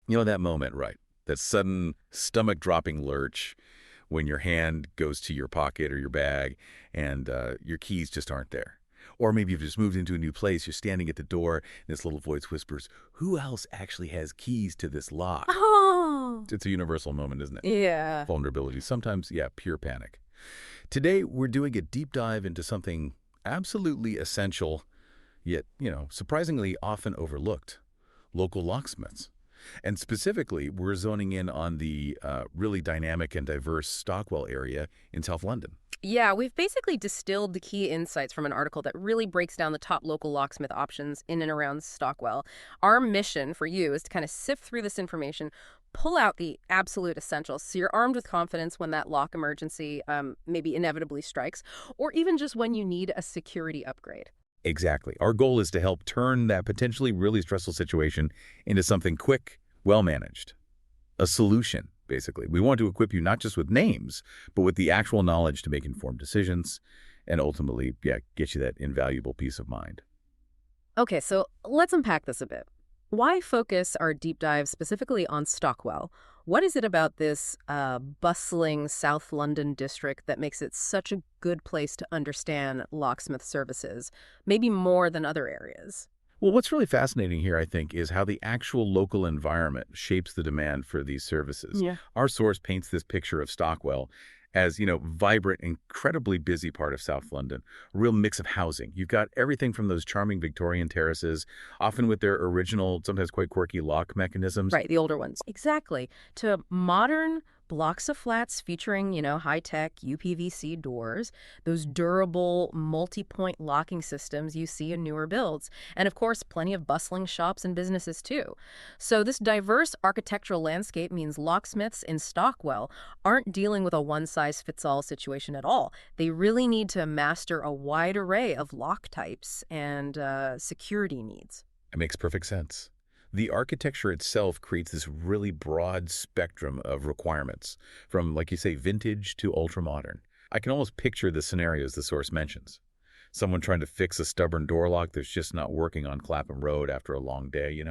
You know that moment, right? That sudden stomach-dropping lurch when your hand goes to your pocket or your bag and your keys just aren't there. Or maybe you've just moved into a new place, you're standing at the door, and this little voice whispers, "Who else actually has keys to this lock?" Oh, It's a universal moment, isn't it? yeah. Vulnerability. Sometimes, yeah, pure panic. Today, we're doing a deep dive into something absolutely essential, yet, surprisingly often overlooked: local locksmiths. And specifically, we're zoning in on the really dynamic and diverse Stockwell area in South London. Yeah, we've basically distilled the key insights from an article that really breaks down the top local locksmith options in and around Stockwell. Our mission for you is to kind of sift through this information, pull out the absolute essentials so you're armed with confidence when that lock emergency maybe inevitably strikes, or even just when you need a security upgrade. Exactly. Our goal is to help turn that potentially really stressful situation into something quick, well-managed. A solution, basically. We want to equip you not just with names, but with the actual knowledge to make informed decisions and ultimately, yeah, get you that invaluable peace of mind. Okay, so let's unpack this a bit. Why focus our deep dive specifically on Stockwell? What is it about this bustling South London district that makes it such a good place to understand locksmith services, maybe more than other areas? Well, what's really fascinating here, I think, is how the actual local environment shapes the demand for these services. Yeah. Our source paints this picture of Stockwell as, vibrant, incredibly busy part of South London, a real mix of housing. You've got everything from those charming Victorian terraces, often with their original, sometimes quite quirky lock mechanisms. Right, the older ones. Exactly. To modern blocks of flats featuring, high-tech UPVC doors, those durable multi-point locking systems you see in newer builds, and of course, plenty of bustling shops and businesses too. So this diverse architectural landscape means locksmiths in Stockwell aren't dealing with a one-size-fits-all situation at all. They really need to master a wide array of lock types and security needs. It makes perfect sense. The architecture itself creates this really broad spectrum of requirements, from, like you say, vintage to ultra-modern. I can almost picture the scenarios the source mentions. Someone trying to fix a stubborn door lock that's just not working on Clapham Road after a long day.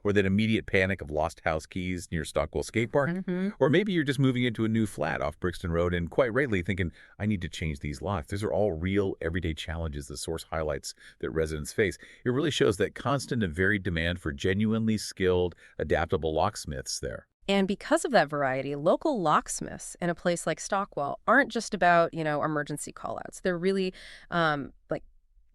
Or that immediate panic of lost house keys near Stockwell Skate Park. Hmm. Or maybe you're just moving into a new flat off Brixton Road and quite rightly thinking, I need to change these locks. These are all real everyday challenges the source highlights that residents face. It really shows that constant and varied demand for genuinely skilled, adaptable locksmiths there. And because of that variety, local locksmiths in a place like Stockwell aren't just about, emergency callouts. They're really like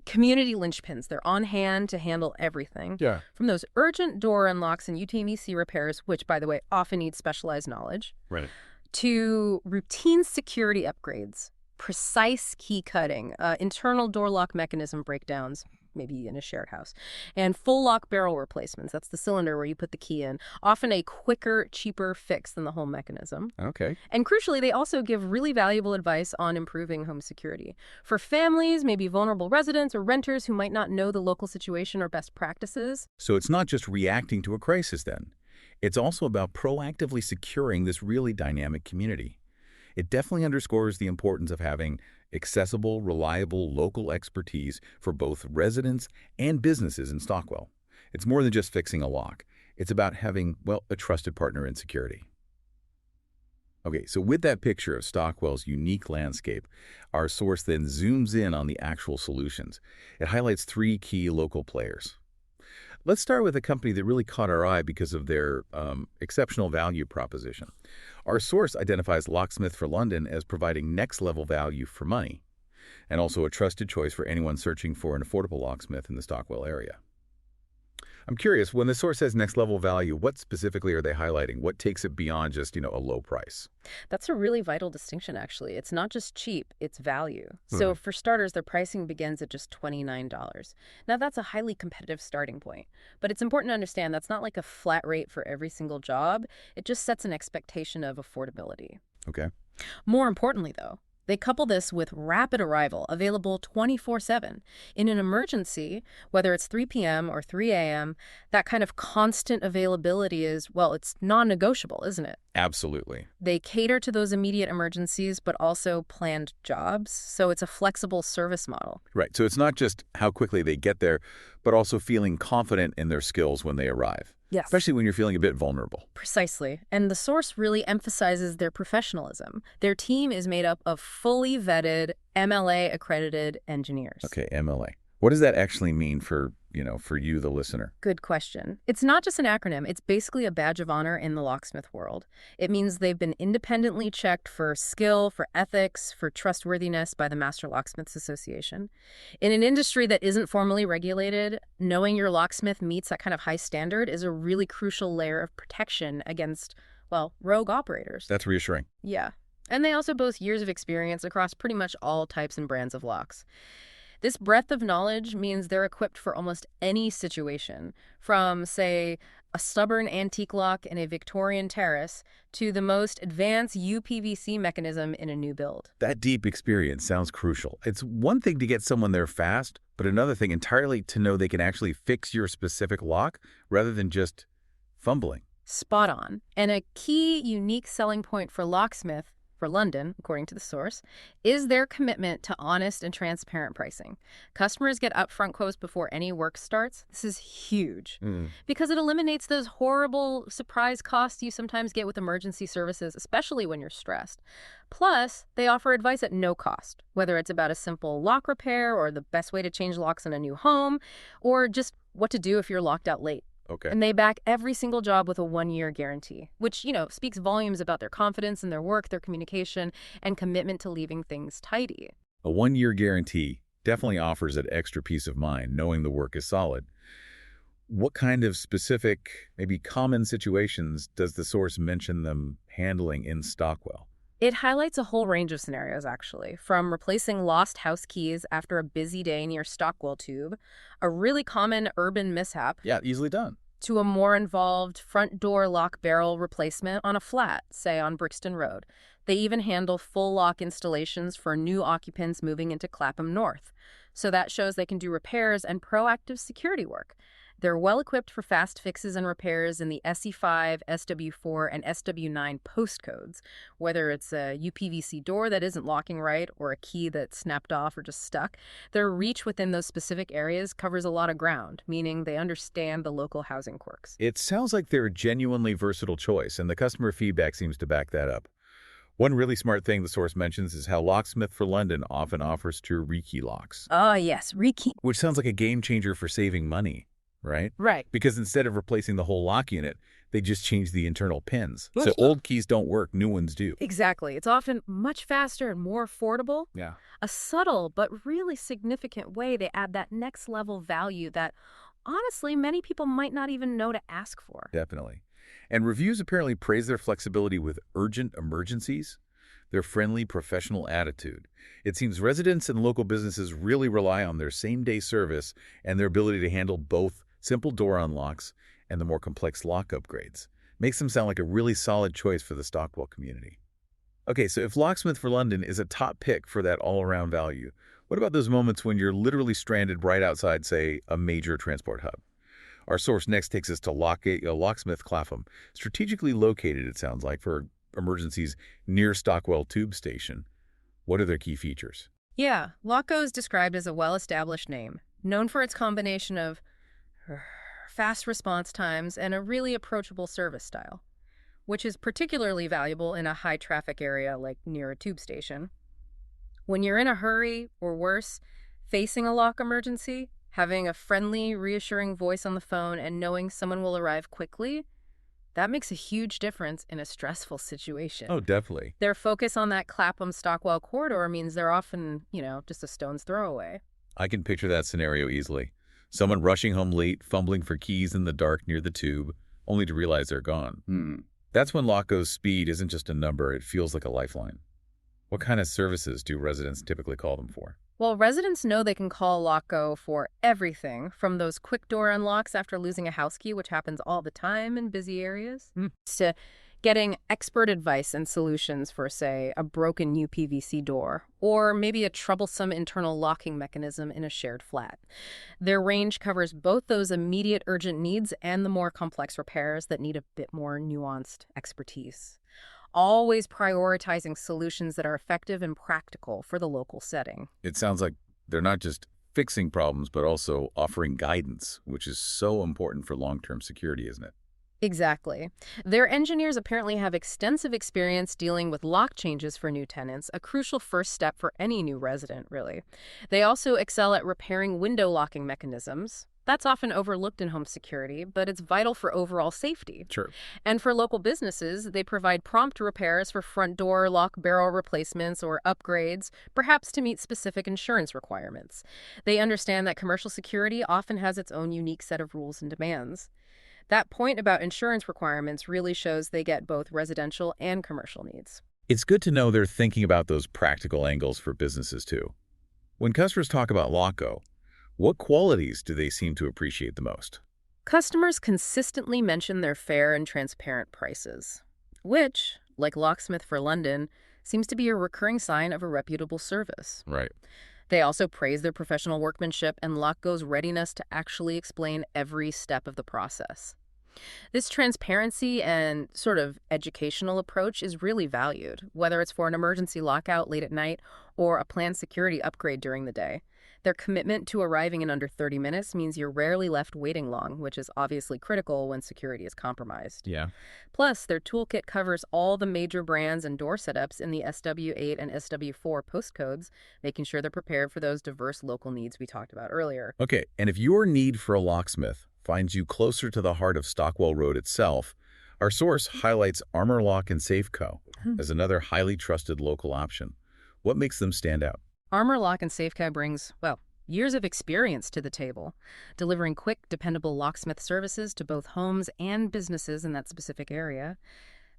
community linchpins. They're on hand to handle everything Yeah. from those urgent door unlocks and UTVC repairs, which, by the way, often need specialized knowledge, Right. to routine security upgrades, precise key cutting, internal door lock mechanism breakdowns, maybe in a shared house, and full lock barrel replacements. That's the cylinder where you put the key in, often a quicker, cheaper fix than the whole mechanism. Okay. And crucially, they also give really valuable advice on improving home security. For families, maybe vulnerable residents or renters who might not know the local situation or best practices. So it's not just reacting to a crisis then. It's also about proactively securing this really dynamic community. It definitely underscores the importance of having accessible, reliable local expertise for both residents and businesses in Stockwell. It's more than just fixing a lock. It's about having, well, a trusted partner in security. Okay, so with that picture of Stockwell's unique landscape, our source then zooms in on the actual solutions. It highlights three key local players. Let's start with a company that really caught our eye because of their exceptional value proposition. Our source identifies Locksmith for London as providing next-level value for money, and also a trusted choice for anyone searching for an affordable locksmith in the Stockwell area. I'm curious, when the source says next-level value, what specifically are they highlighting? What takes it beyond just, a low price? That's a really vital distinction, actually. It's not just cheap, it's value. So for starters, their pricing begins at just $29. Now, that's a highly competitive starting point. But it's important to understand that's not like a flat rate for every single job. It just sets an expectation of affordability. Okay. More importantly, though, they couple this with rapid arrival, available 24/7. In an emergency, whether it's 3 p.m. or 3 a.m., that kind of constant availability is, well, it's non-negotiable, isn't it? Absolutely. They cater to those immediate emergencies, but also planned jobs. So it's a flexible service model. Right. So it's not just how quickly they get there, but also feeling confident in their skills when they arrive. Yes. especially when you're feeling a bit vulnerable. Precisely. And the source really emphasizes their professionalism. Their team is made up of fully vetted, MLA-accredited engineers. Okay, MLA. What does that actually mean for you, the listener? Good question. It's not just an acronym. It's basically a badge of honor in the locksmith world. It means they've been independently checked for skill, for ethics, for trustworthiness by the Master Locksmiths Association. In an industry that isn't formally regulated, knowing your locksmith meets that kind of high standard is a really crucial layer of protection against, well, rogue operators. That's reassuring. Yeah. And they also boast years of experience across pretty much all types and brands of locks. This breadth of knowledge means they're equipped for almost any situation, from, say, a stubborn antique lock in a Victorian terrace to the most advanced UPVC mechanism in a new build. That deep experience sounds crucial. It's one thing to get someone there fast, but another thing entirely to know they can actually fix your specific lock rather than just fumbling. Spot on. And a key, unique selling point for Locksmith, for London, according to the source, is their commitment to honest and transparent pricing. Customers get upfront quotes before any work starts. This is huge because it eliminates those horrible surprise costs you sometimes get with emergency services, especially when you're stressed. Plus, they offer advice at no cost, whether it's about a simple lock repair or the best way to change locks in a new home, or just what to do if you're locked out late. Okay. And they back every single job with a 1-year guarantee, which, speaks volumes about their confidence in their work, their communication, and commitment to leaving things tidy. A 1-year guarantee definitely offers that extra peace of mind, knowing the work is solid. What kind of specific, maybe common situations does the source mention them handling in Stockwell? It highlights a whole range of scenarios, actually, from replacing lost house keys after a busy day near Stockwell Tube, a really common urban mishap, Yeah, easily done. to a more involved front door lock barrel replacement on a flat, say on Brixton Road. They even handle full lock installations for new occupants moving into Clapham North. So that shows they can do repairs and proactive security work. They're well equipped for fast fixes and repairs in the SE5, SW4, and SW9 postcodes, whether it's a UPVC door that isn't locking right or a key that's snapped off or just stuck. Their reach within those specific areas covers a lot of ground, meaning they understand the local housing quirks. It sounds like they're a genuinely versatile choice, and the customer feedback seems to back that up. One really smart thing the source mentions is how Locksmith for London often offers to rekey locks. Oh, yes, rekey. Which sounds like a game changer for saving money, right? Right. Because instead of replacing the whole lock unit, they just change the internal pins. So old keys don't work, new ones do. Exactly. It's often much faster and more affordable. Yeah. A subtle but really significant way they add that next level value that, honestly, many people might not even know to ask for. Definitely. And reviews apparently praise their flexibility with urgent emergencies, their friendly professional attitude. It seems residents and local businesses really rely on their same-day service and their ability to handle both simple door unlocks and the more complex lock upgrades. Makes them sound like a really solid choice for the Stockwell community. Okay, so if Locksmith for London is a top pick for that all-around value, what about those moments when you're literally stranded right outside, say, a major transport hub? Our source next takes us to Locksmith Clapham, strategically located, it sounds like, for emergencies near Stockwell Tube Station. What are their key features? Yeah, Loco is described as a well-established name, known for its combination of fast response times and a really approachable service style, which is particularly valuable in a high-traffic area like near a tube station. When you're in a hurry, or worse, facing a lock emergency, having a friendly, reassuring voice on the phone and knowing someone will arrive quickly, that makes a huge difference in a stressful situation. Oh, definitely. Their focus on that Clapham-Stockwell corridor means they're often, just a stone's throw away. I can picture that scenario easily. Someone rushing home late, fumbling for keys in the dark near the tube, only to realize they're gone. That's when Loco's speed isn't just a number, it feels like a lifeline. What kind of services do residents typically call them for? Well, residents know they can call Loco for everything, from those quick door unlocks after losing a house key, which happens all the time in busy areas, to getting expert advice and solutions for, say, a broken UPVC door, or maybe a troublesome internal locking mechanism in a shared flat. Their range covers both those immediate urgent needs and the more complex repairs that need a bit more nuanced expertise. Always prioritizing solutions that are effective and practical for the local setting. It sounds like they're not just fixing problems, but also offering guidance, which is so important for long-term security, isn't it? Exactly. Their engineers apparently have extensive experience dealing with lock changes for new tenants, a crucial first step for any new resident, really. They also excel at repairing window locking mechanisms. That's often overlooked in home security, but it's vital for overall safety. Sure. And for local businesses, they provide prompt repairs for front door lock barrel replacements or upgrades, perhaps to meet specific insurance requirements. They understand that commercial security often has its own unique set of rules and demands. That point about insurance requirements really shows they get both residential and commercial needs. It's good to know they're thinking about those practical angles for businesses, too. When customers talk about Locko, what qualities do they seem to appreciate the most? Customers consistently mention their fair and transparent prices, which, like Locksmith for London, seems to be a recurring sign of a reputable service. Right. They also praise their professional workmanship and Locko's readiness to actually explain every step of the process. This transparency and sort of educational approach is really valued, whether it's for an emergency lockout late at night or a planned security upgrade during the day. Their commitment to arriving in under 30 minutes means you're rarely left waiting long, which is obviously critical when security is compromised. Yeah. Plus, their toolkit covers all the major brands and door setups in the SW8 and SW4 postcodes, making sure they're prepared for those diverse local needs we talked about earlier. Okay, and if your need for a locksmith finds you closer to the heart of Stockwell Road itself, our source highlights Armor Lock and Safe Co. as another highly trusted local option. What makes them stand out? Armor Lock and Safeco brings, well, years of experience to the table, delivering quick, dependable locksmith services to both homes and businesses in that specific area.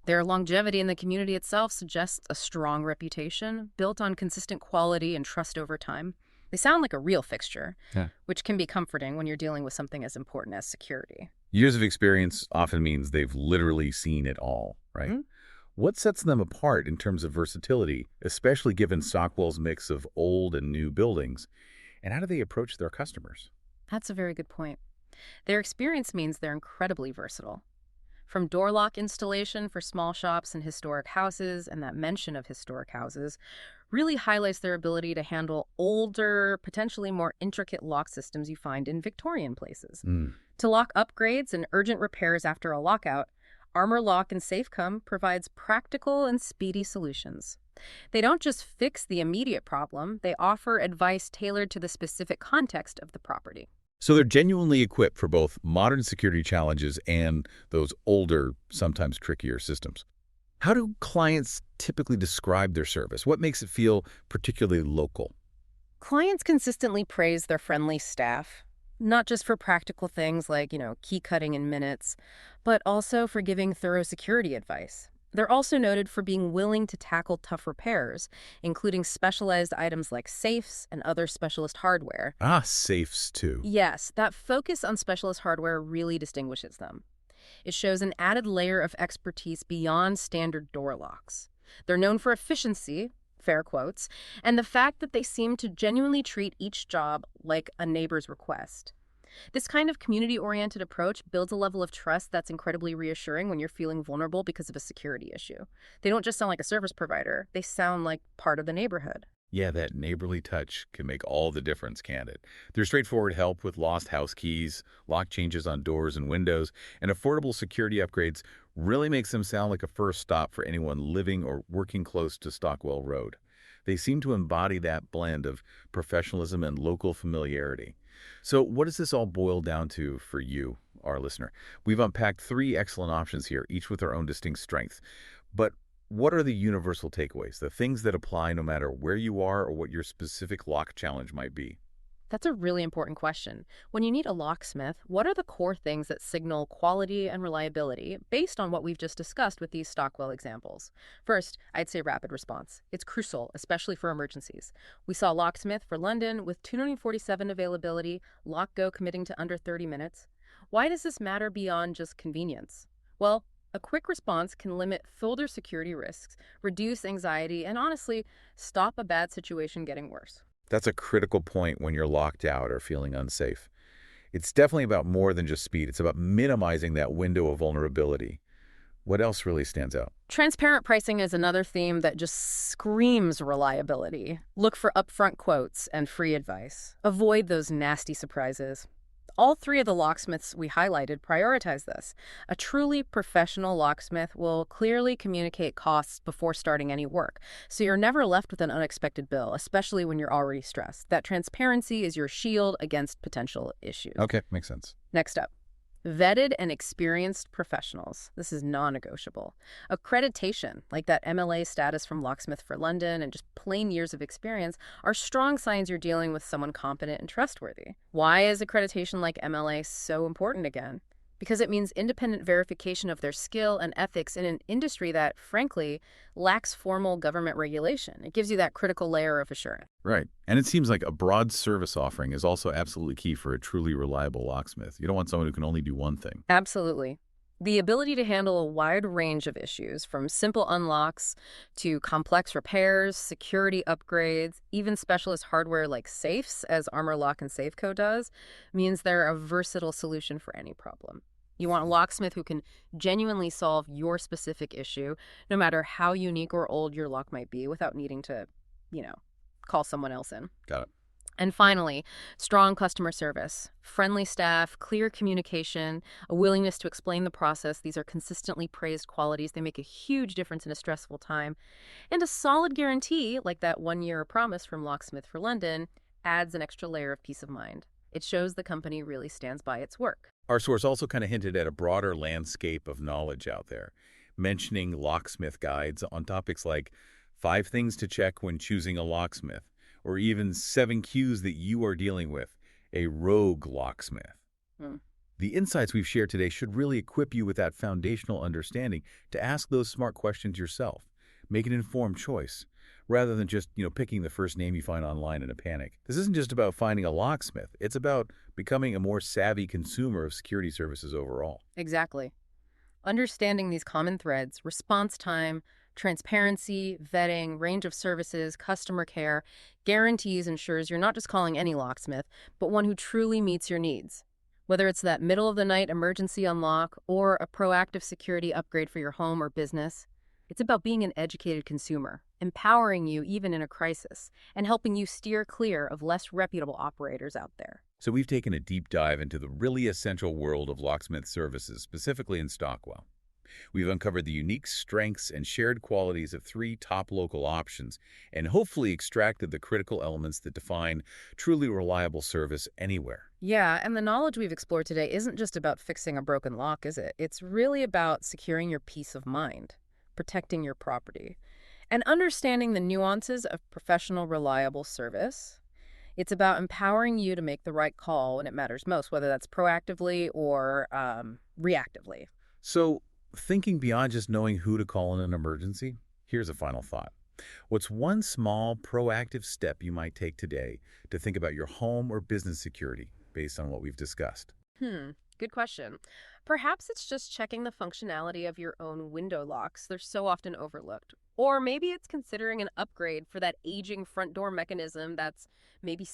Their longevity in the community itself suggests a strong reputation, built on consistent quality and trust over time. They sound like a real fixture, which can be comforting when you're dealing with something as important as security. Years of experience often means they've literally seen it all, right? What sets them apart in terms of versatility, especially given Stockwell's mix of old and new buildings? And how do they approach their customers? That's a very good point. Their experience means they're incredibly versatile. From door lock installation for small shops and historic houses, and that mention of historic houses really highlights their ability to handle older, potentially more intricate lock systems you find in Victorian places. To lock upgrades and urgent repairs after a lockout, Armor Lock and Safecom provides practical and speedy solutions. They don't just fix the immediate problem, they offer advice tailored to the specific context of the property. So they're genuinely equipped for both modern security challenges and those older, sometimes trickier systems. How do clients typically describe their service? What makes it feel particularly local? Clients consistently praise their friendly staff, not just for practical things like, key cutting in minutes, but also for giving thorough security advice. They're also noted for being willing to tackle tough repairs, including specialized items like safes and other specialist hardware. Safes too. Yes, that focus on specialist hardware really distinguishes them. It shows an added layer of expertise beyond standard door locks. They're known for efficiency, fair quotes, and the fact that they seem to genuinely treat each job like a neighbor's request. This kind of community-oriented approach builds a level of trust that's incredibly reassuring when you're feeling vulnerable because of a security issue. They don't just sound like a service provider, they sound like part of the neighborhood. Yeah, that neighborly touch can make all the difference, can't it? Their straightforward help with lost house keys, lock changes on doors and windows, and affordable security upgrades really makes them sound like a first stop for anyone living or working close to Stockwell Road. They seem to embody that blend of professionalism and local familiarity. So what does this all boil down to for you, our listener? We've unpacked 3 excellent options here, each with their own distinct strengths. But what are the universal takeaways, the things that apply no matter where you are or what your specific lock challenge might be? That's a really important question. When you need a locksmith, what are the core things that signal quality and reliability based on what we've just discussed with these Stockwell examples? First, I'd say rapid response. It's crucial, especially for emergencies. We saw Locksmith for London with 247 availability, LockGo committing to under 30 minutes. Why does this matter beyond just convenience? Well, a quick response can limit further security risks, reduce anxiety, and honestly, stop a bad situation getting worse. That's a critical point when you're locked out or feeling unsafe. It's definitely about more than just speed. It's about minimizing that window of vulnerability. What else really stands out? Transparent pricing is another theme that just screams reliability. Look for upfront quotes and free advice. Avoid those nasty surprises. All three of the locksmiths we highlighted prioritize this. A truly professional locksmith will clearly communicate costs before starting any work, so you're never left with an unexpected bill, especially when you're already stressed. That transparency is your shield against potential issues. Okay, makes sense. Next up. Vetted and experienced professionals. This is non-negotiable. Accreditation, like that MLA status from Locksmith for London and just plain years of experience, are strong signs you're dealing with someone competent and trustworthy. Why is accreditation like MLA so important again? Because it means independent verification of their skill and ethics in an industry that, frankly, lacks formal government regulation. It gives you that critical layer of assurance. Right. And it seems like a broad service offering is also absolutely key for a truly reliable locksmith. You don't want someone who can only do one thing. Absolutely. The ability to handle a wide range of issues, from simple unlocks to complex repairs, security upgrades, even specialist hardware like safes, as Armor Lock and Safeco does, means they're a versatile solution for any problem. You want a locksmith who can genuinely solve your specific issue, no matter how unique or old your lock might be, without needing to, call someone else in. Got it. And finally, strong customer service, friendly staff, clear communication, a willingness to explain the process. These are consistently praised qualities. They make a huge difference in a stressful time. And a solid guarantee, like that 1-year promise from Locksmith for London, adds an extra layer of peace of mind. It shows the company really stands by its work. Our source also kind of hinted at a broader landscape of knowledge out there, mentioning locksmith guides on topics like 5 things to check when choosing a locksmith, or even 7 cues that you are dealing with a rogue locksmith. The insights we've shared today should really equip you with that foundational understanding to ask those smart questions yourself. Make an informed choice, rather than just, picking the first name you find online in a panic. This isn't just about finding a locksmith. It's about becoming a more savvy consumer of security services overall. Exactly. Understanding these common threads, response time, transparency, vetting, range of services, customer care, guarantees ensures you're not just calling any locksmith, but one who truly meets your needs. Whether it's that middle-of-the-night emergency unlock or a proactive security upgrade for your home or business, it's about being an educated consumer, empowering you even in a crisis, and helping you steer clear of less reputable operators out there. So we've taken a deep dive into the really essential world of locksmith services, specifically in Stockwell. We've uncovered the unique strengths and shared qualities of 3 top local options and hopefully extracted the critical elements that define truly reliable service anywhere. Yeah, and the knowledge we've explored today isn't just about fixing a broken lock, is it? It's really about securing your peace of mind, protecting your property, and understanding the nuances of professional, reliable service. It's about empowering you to make the right call when it matters most, whether that's proactively or reactively. So, thinking beyond just knowing who to call in an emergency, here's a final thought. What's one small, proactive step you might take today to think about your home or business security based on what we've discussed? Good question. Perhaps it's just checking the functionality of your own window locks. They're so often overlooked. Or maybe it's considering an upgrade for that aging front door mechanism that's maybe